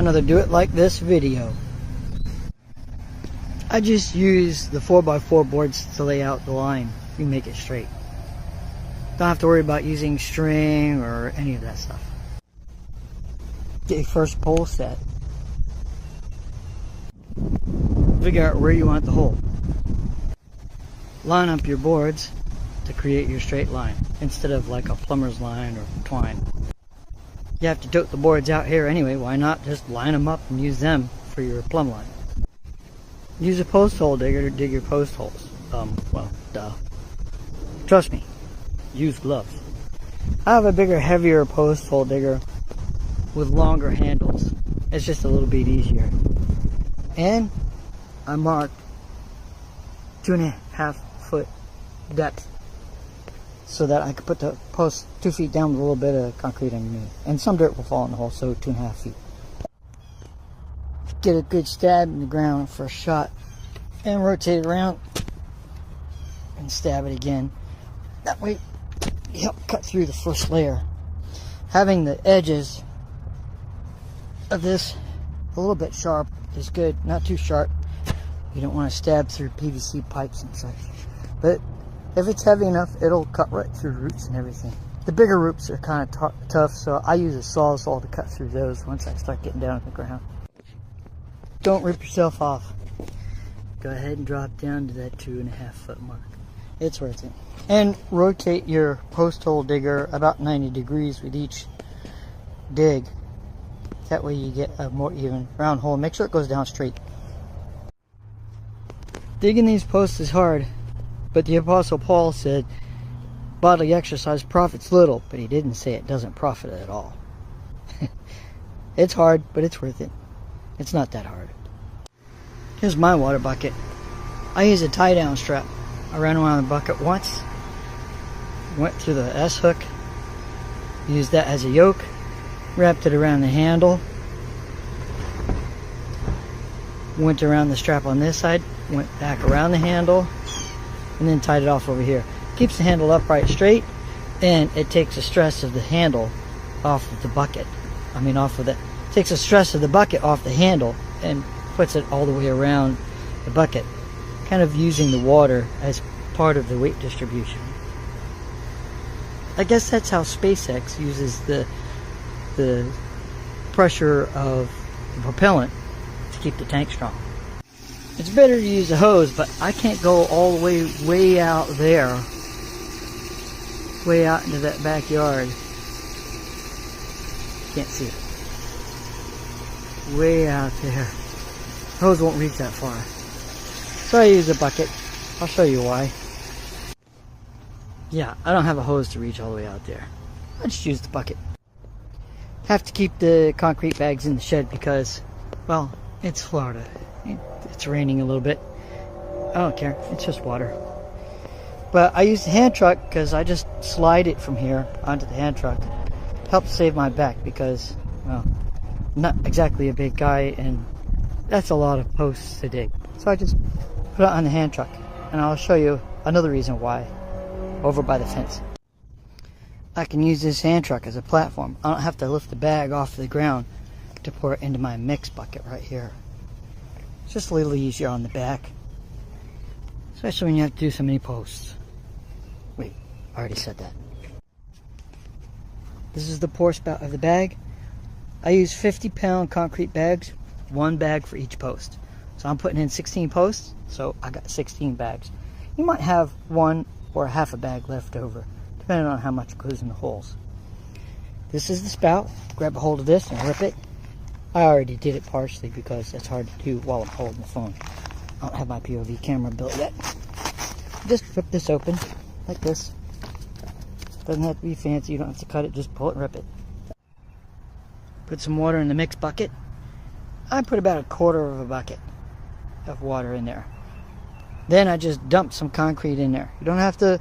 another Do It Like This video. I just use the 4x4 boards to lay out the line. You make it straight. Don't have to worry about using string or any of that stuff. Get your first pole set. Figure out where you want the hole. Line up your boards to create your straight line instead of like a plumber's line or twine. You have to tote the boards out here anyway. Why not just line them up and use them for your plumb line? Use a post hole digger to dig your post holes. Well, duh. Trust me, use gloves. I have a bigger, heavier post hole digger with longer handles. It's just a little bit easier. And I marked 2.5 foot depth so that I could put the post 2 feet down with a little bit of concrete underneath. And some dirt will fall in the hole, so 2.5 feet. Get a good stab in the ground for a shot and rotate it around and stab it again. That way you help cut through the first layer. Having the edges of this a little bit sharp is good, not too sharp. You don't want to stab through PVC pipes and such. But if it's heavy enough, it'll cut right through roots and everything. The bigger roots are kind of tough, so I use a sawzall to cut through those once I start getting down to the ground. Don't rip yourself off. Go ahead and drop down to that 2.5 foot mark. It's worth it. And rotate your post hole digger about 90 degrees with each dig. That way you get a more even round hole. Make sure it goes down straight. Digging these posts is hard, but the Apostle Paul said bodily exercise profits little, but he didn't say it doesn't profit at all. It's hard, but it's worth it. It's not that hard. Here's my water bucket. I use a tie down strap. I ran around the bucket once, went through the S hook, used that as a yoke, wrapped it around the handle, went around the strap on this side, went back around the handle, and then tied it off over here. Keeps the handle upright straight, and it takes the stress of the handle off of the bucket. Takes the stress of the bucket off the handle and puts it all the way around the bucket, kind of using the water as part of the weight distribution. I guess that's how SpaceX uses the pressure of the propellant to keep the tank strong. It's better to use a hose, but I can't go all the way out there, way out into that backyard. Can't see it. Way out there. The hose won't reach that far. So I use a bucket. I'll show you why. Yeah, I don't have a hose to reach all the way out there. I just use the bucket. Have to keep the concrete bags in the shed because, well, it's Florida. It's raining a little bit. I don't care. It's just water. But I use the hand truck because I just slide it from here onto the hand truck. Helps save my back because, well, I'm not exactly a big guy and that's a lot of posts to dig. So I just put it on the hand truck. And I'll show you another reason why over by the fence. I can use this hand truck as a platform. I don't have to lift the bag off the ground to pour it into my mix bucket right here. It's just a little easier on the back, especially when you have to do so many posts. Wait, I already said that. This is the pour spout of the bag. I use 50-pound concrete bags, 1 bag for each post. So I'm putting in 16 posts, so I got 16 bags. You might have 1 or half a bag left over, depending on how much goes in the holes. This is the spout. Grab a hold of this and rip it. I already did it partially because that's hard to do while I'm holding the phone. I don't have my POV camera built yet. Just rip this open like this. Doesn't have to be fancy. You don't have to cut it. Just pull it and rip it. Put some water in the mix bucket. I put about 1/4 of a bucket of water in there. Then I just dump some concrete in there. You don't have to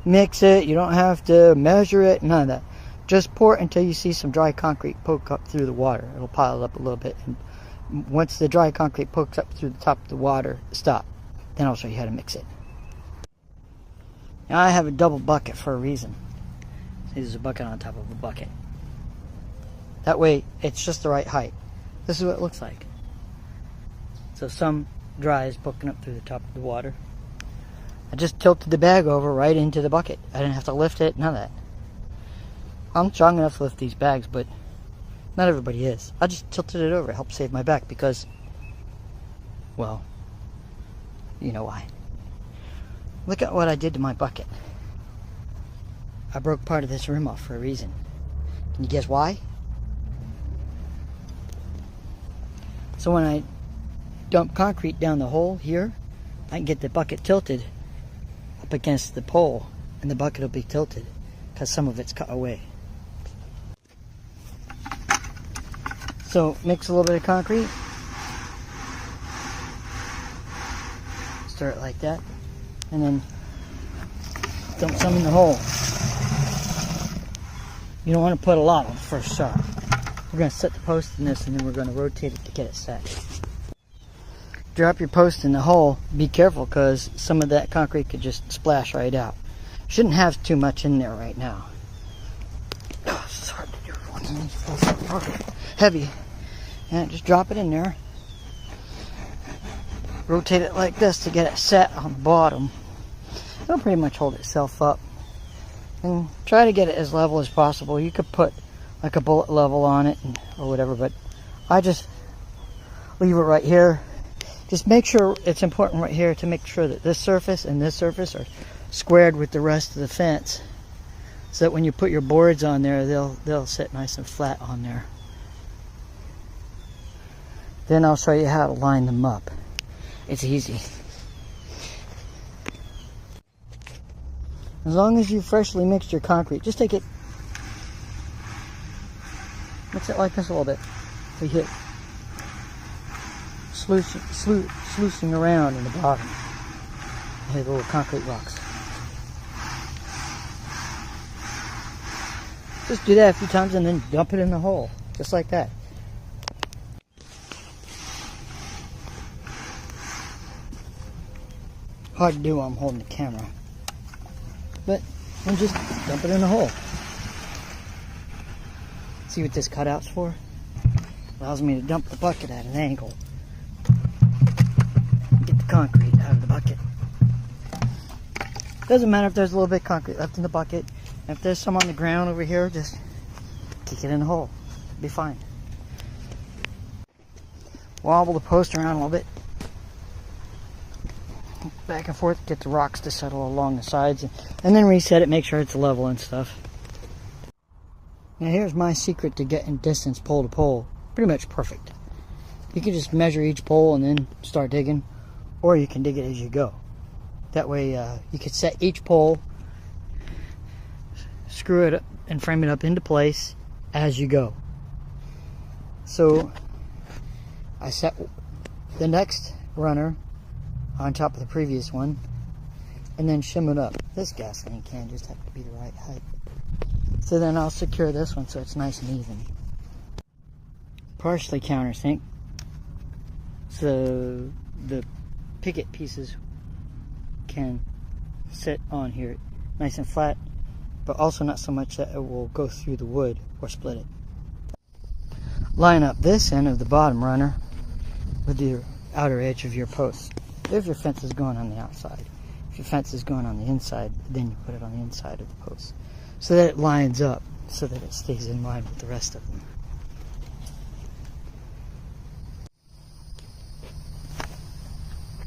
mix it. You don't have to measure it. None of that. Just pour it until you see some dry concrete poke up through the water. It'll pile up a little bit. And once the dry concrete pokes up through the top of the water, stop. Then I'll show you how to mix it. Now I have a double bucket for a reason. This is a bucket on top of a bucket. That way, it's just the right height. This is what it looks like. So some dry is poking up through the top of the water. I just tilted the bag over right into the bucket. I didn't have to lift it, none of that. I'm strong enough to lift these bags, but not everybody is. I just tilted it over. It helped save my back because, well, you know why. Look at what I did to my bucket. I broke part of this rim off for a reason. Can you guess why? So when I dump concrete down the hole here, I can get the bucket tilted up against the pole, and the bucket will be tilted because some of it's cut away. So mix a little bit of concrete, stir it like that, and then dump some in the hole. You don't want to put a lot on the first shot. We're going to set the post in this, and then we're going to rotate it to get it set. Drop your post in the hole. Be careful because some of that concrete could just splash right out. Shouldn't have too much in there right now. Oh, it's hard to do. Heavy. And just drop it in there. Rotate it like this to get it set on the bottom. It'll pretty much hold itself up. And try to get it as level as possible. You could put like a bullet level on it or whatever, but I just leave it right here. Just make sure, it's important right here to make sure that this surface and this surface are squared with the rest of the fence, so that when you put your boards on there, they'll sit nice and flat on there. Then I'll show you how to line them up. It's easy. As long as you freshly mixed your concrete, just take it, mix it like this a little bit. We hit sluicing around in the bottom. You hit little concrete rocks. Just do that a few times and then dump it in the hole, just like that. Hard to do while I'm holding the camera. But then just dump it in the hole. See what this cutout's for? Allows me to dump the bucket at an angle. Get the concrete out of the bucket. Doesn't matter if there's a little bit of concrete left in the bucket. If there's some on the ground over here, just kick it in the hole. It'll be fine. Wobble the post around a little bit. Back and forth, get the rocks to settle along the sides, and then reset it, make sure it's level and stuff. Now here's my secret to getting distance pole to pole pretty much perfect. You can just measure each pole and then start digging, or you can dig it as you go. That way you can set each pole, screw it up and frame it up into place as you go. So I set the next runner on top of the previous one, and then shim it up. This gasoline can just have to be the right height. So then I'll secure this one so it's nice and even. Partially countersink, so the picket pieces can sit on here nice and flat, but also not so much that it will go through the wood or split it. Line up this end of the bottom runner with the outer edge of your post. If your fence is going on the outside. If your fence is going on the inside, then you put it on the inside of the post, so that it lines up, so that it stays in line with the rest of them.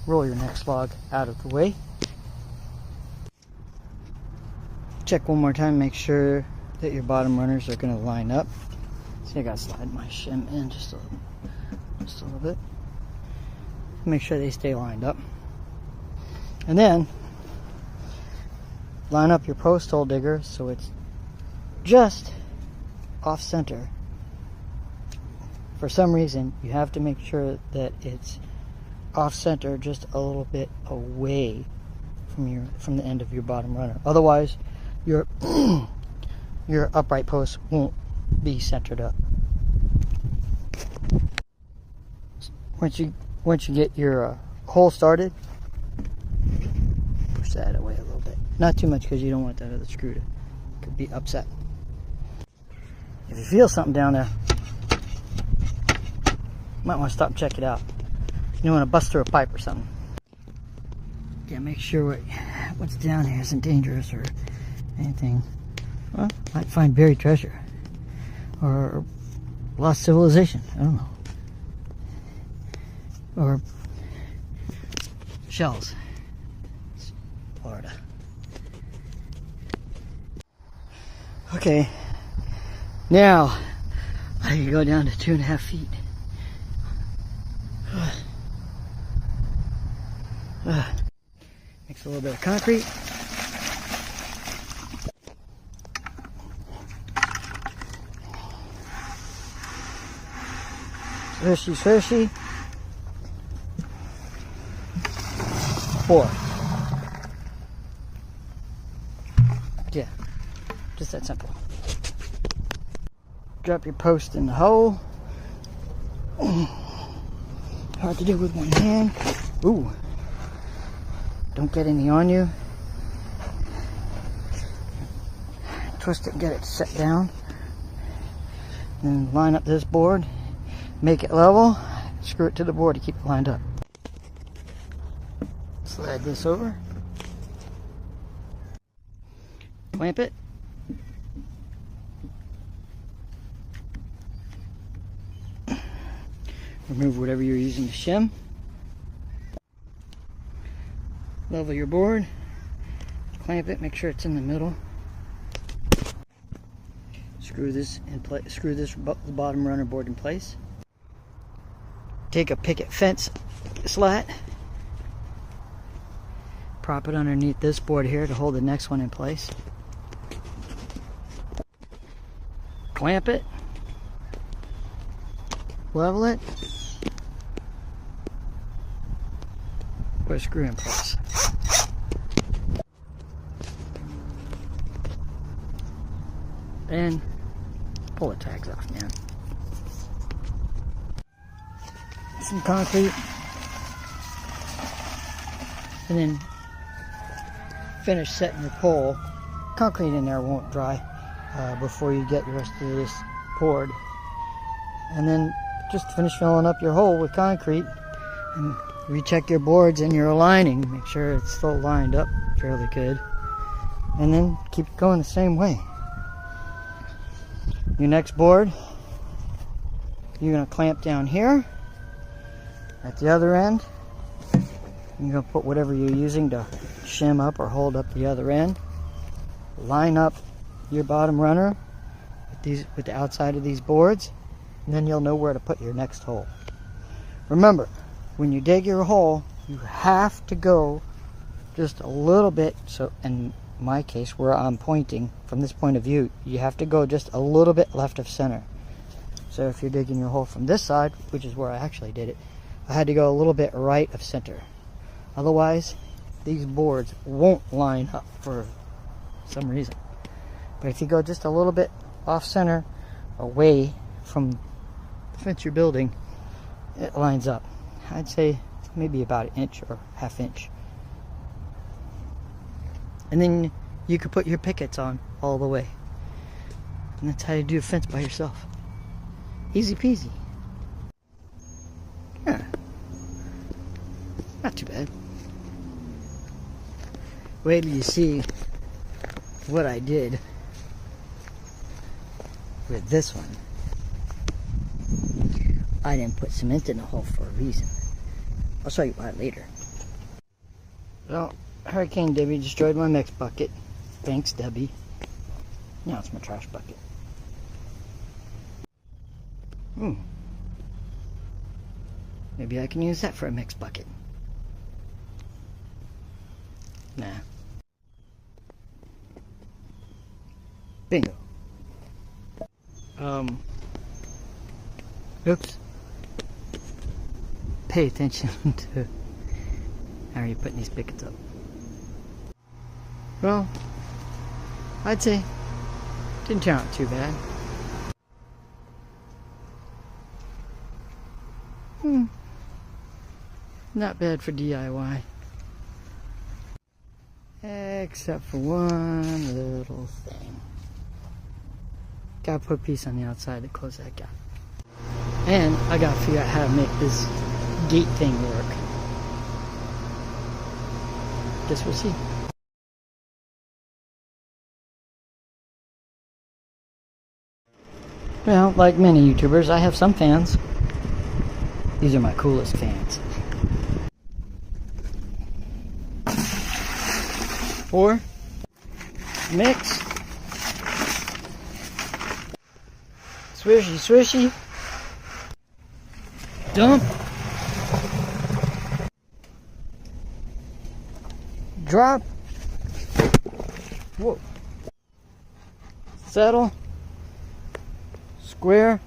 Roll your next log out of the way. Check one more time, make sure that your bottom runners are going to line up. See, I got to slide my shim in just a little bit. Make sure they stay lined up. And then line up your post hole digger so it's just off center. For some reason, you have to make sure that it's off center, just a little bit away from the end of your bottom runner. Otherwise, your your upright post won't be centered up. Once you get your hole started, push that away a little bit. Not too much, because you don't want that other screw to could be upset. If you feel something down there, Might want to stop and check it out. You don't want to bust through a pipe or something. Yeah, make sure what's down here isn't dangerous or anything. Well, might find buried treasure or lost civilization. I don't know. Or shells. It's Florida. Okay. Now I can go down to 2.5 feet. Mix a little bit of concrete. Swishy, swishy. Pour. Yeah, just that simple. Drop your post in the hole. Hard to do with one hand. Ooh. Don't get any on you. Twist it and get it set down. Then line up this board. Make it level. Screw it to the board to keep it lined up. Slide this over. Clamp it. Remove whatever you're using to shim. Level your board. Clamp it. Make sure it's in the middle. Screw this in place. Screw this bottom runner board in place. Take a picket fence slat. Prop it underneath this board here to hold the next one in place. Clamp it. Level it. Put a screw in place. And pull the tags off, man. Some concrete. And then finish setting your pole. Concrete in there won't dry before you get the rest of this poured. And then just finish filling up your hole with concrete and recheck your boards and your aligning. Make sure it's still lined up fairly good. And then keep it going the same way. Your next board, you're going to clamp down here. At the other end, you're going to put whatever you're using to shim up or hold up the other end. Line up your bottom runner with the outside of these boards, and then you'll know where to put your next hole. Remember, when you dig your hole, you have to go just a little bit. So in my case, where I'm pointing from this point of view, you have to go just a little bit left of center. So if you're digging your hole from this side, which is where I actually did it, I had to go a little bit right of center. Otherwise, these boards won't line up for some reason. But if you go just a little bit off center, away from the fence you're building, it lines up. I'd say maybe about 1 inch or 1/2 inch. And then you could put your pickets on all the way. And that's how you do a fence by yourself. Easy peasy. Yeah. Not too bad. Wait till you see what I did with this one. I didn't put cement in the hole for a reason. I'll show you why later. Well, Hurricane Debbie destroyed my mix bucket. Thanks, Debbie. Now it's my trash bucket. Maybe I can use that for a mix bucket. Nah. Bingo. Oops. Pay attention to how you're putting these pickets up. Well, I'd say didn't turn out too bad. Not bad for DIY. Except for one little thing. Gotta put a piece on the outside to close that gap. And I gotta figure out how to make this gate thing work. Guess we'll see. Well, like many YouTubers, I have some fans. These are my coolest fans. 4. Mix. Swishy, swishy. Dump. Drop. Whoa. Settle. Square.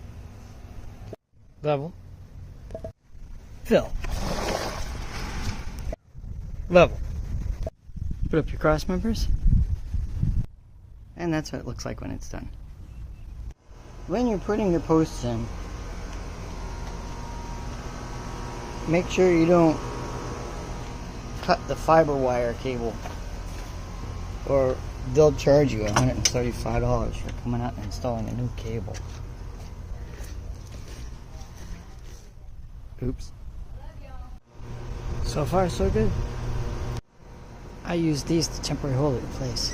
Level. Fill. Level. Put up your cross members. And that's what it looks like when it's done. When you're putting your posts in, make sure you don't cut the fiber wire cable, or they'll charge you $135 for coming out and installing a new cable. Oops. So far so good. I use these to temporarily hold it in place.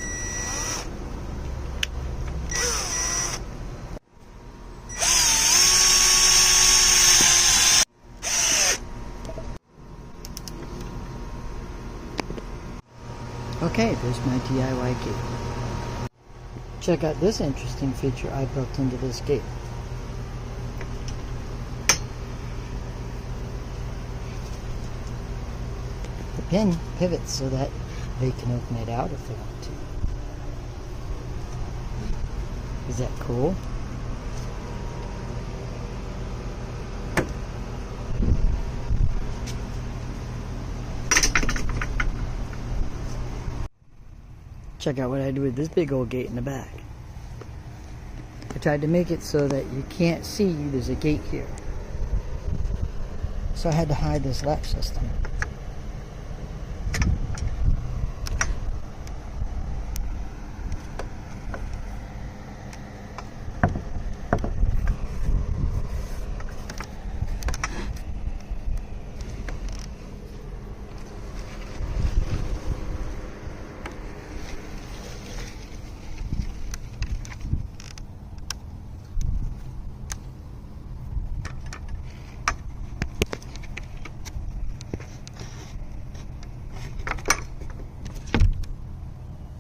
Okay, there's my DIY gate. Check out this interesting feature I built into this gate. The pin pivots so that they can open it out if they want to. Is that cool? Check out what I do with this big old gate in the back. I tried to make it so that you can't see there's a gate here. So I had to hide this latch system.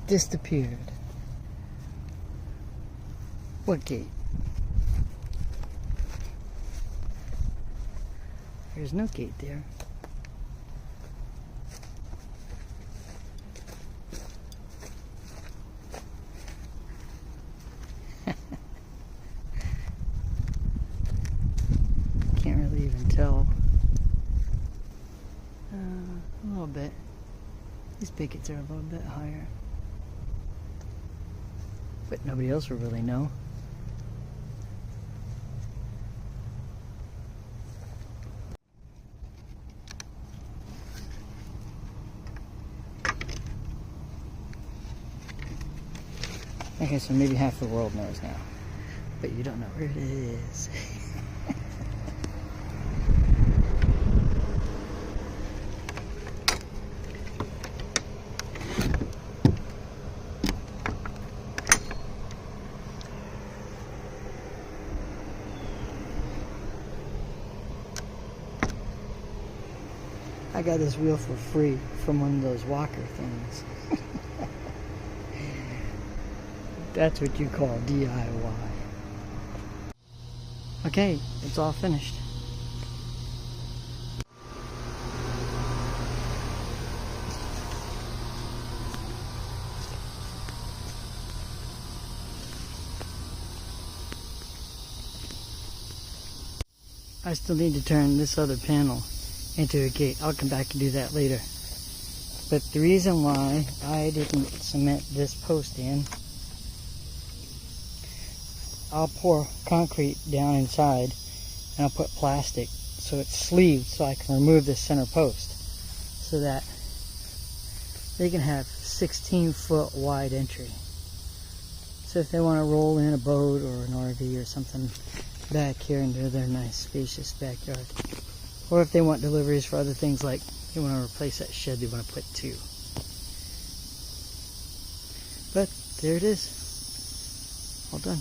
Disappeared. What gate? There's no gate there. Can't really even tell. A little bit. These pickets are a little bit higher. But nobody else will really know. Okay, so maybe half the world knows now. But you don't know where it is. I got this wheel for free from one of those walker things. That's what you call DIY. Okay, it's all finished. I still need to turn this other panel into a gate. I'll come back and do that later. But the reason why I didn't cement this post in, I'll pour concrete down inside and I'll put plastic so it's sleeved so I can remove this center post so that they can have 16-foot wide entry. So if they want to roll in a boat or an RV or something, back here into their nice spacious backyard. Or if they want deliveries for other things, like they want to replace that shed, they want to put 2. But there it is, all done.